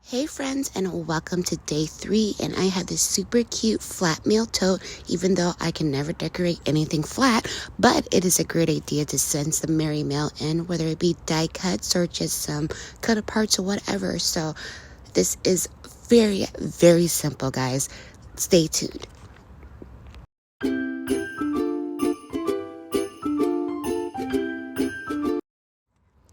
Hey friends, and welcome to day 3, and I have this super cute flat mail tote, even though I can never decorate anything flat, but it is a great idea to send some merry mail in, whether it be die cuts or just some cut aparts or whatever. So this is very, very simple, guys. Stay tuned.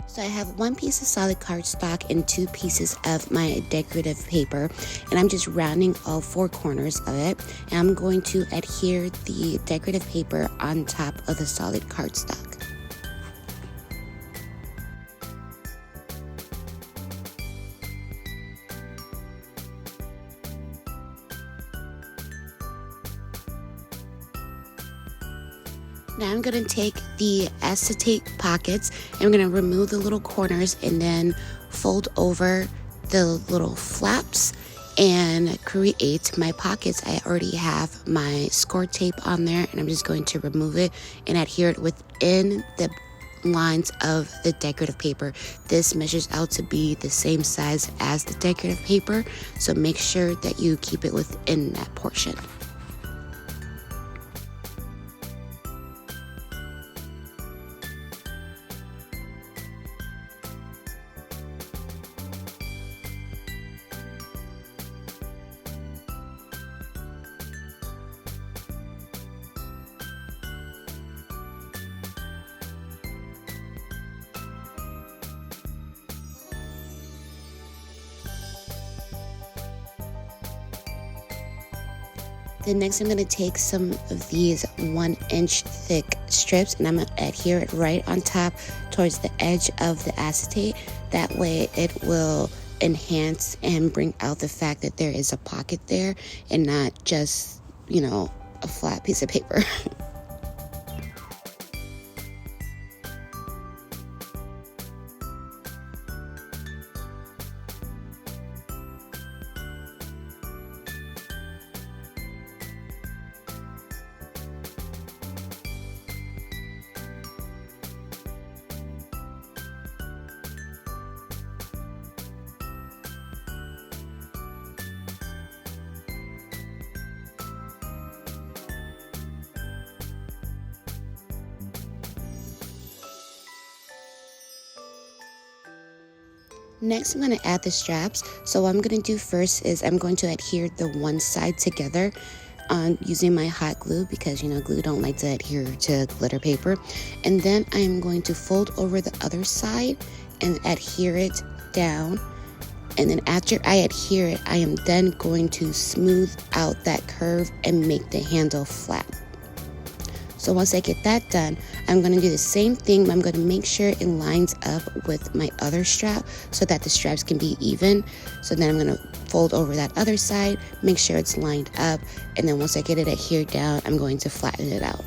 So I have 1 piece of solid cardstock and 2 pieces of my decorative paper, and I'm just rounding all 4 corners of it, and I'm going to adhere the decorative paper on top of the solid cardstock. Now I'm going to take the acetate pockets and I'm going to remove the little corners and then fold over the little flaps and create my pockets. I already have my score tape on there, and I'm just going to remove it and adhere it within the lines of the decorative paper. This measures out to be the same size as the decorative paper, so make sure that you keep it within that portion. Then next I'm going to take some of these 1-inch thick strips and I'm going to adhere it right on top towards the edge of the acetate. That way it will enhance and bring out the fact that there is a pocket there and not just, a flat piece of paper. Next, I'm going to add the straps. So what I'm going to do first is I'm going to adhere the one side together using my hot glue, because glue don't like to adhere to glitter paper. And then I'm going to fold over the other side and adhere it down. And then after I adhere it, I am then going to smooth out that curve and make the handle flat. So once I get that done, I'm going to do the same thing, but I'm going to make sure it lines up with my other strap so that the straps can be even. So then I'm going to fold over that other side, make sure it's lined up, and then once I get it adhered down, I'm going to flatten it out.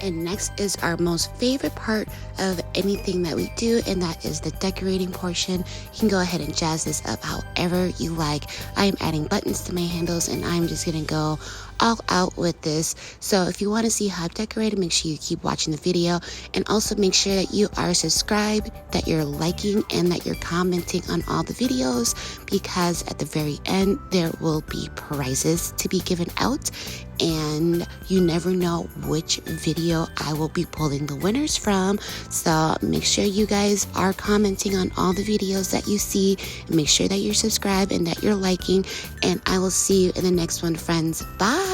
And next is our most favorite part of anything that we do, and that is the decorating portion. You can go ahead and jazz this up however you like. I am adding buttons to my handles, and I'm just gonna go all out with this. So if you want to see how I decorate it, make sure you keep watching the video, and also make sure that you are subscribed, that you're liking, and that you're commenting on all the videos, because at the very end there will be prizes to be given out, and you never know which video I will be pulling the winners from. So make sure you guys are commenting on all the videos that you see, and make sure that you're subscribed and that you're liking, and I will see you in the next one, friends. Bye.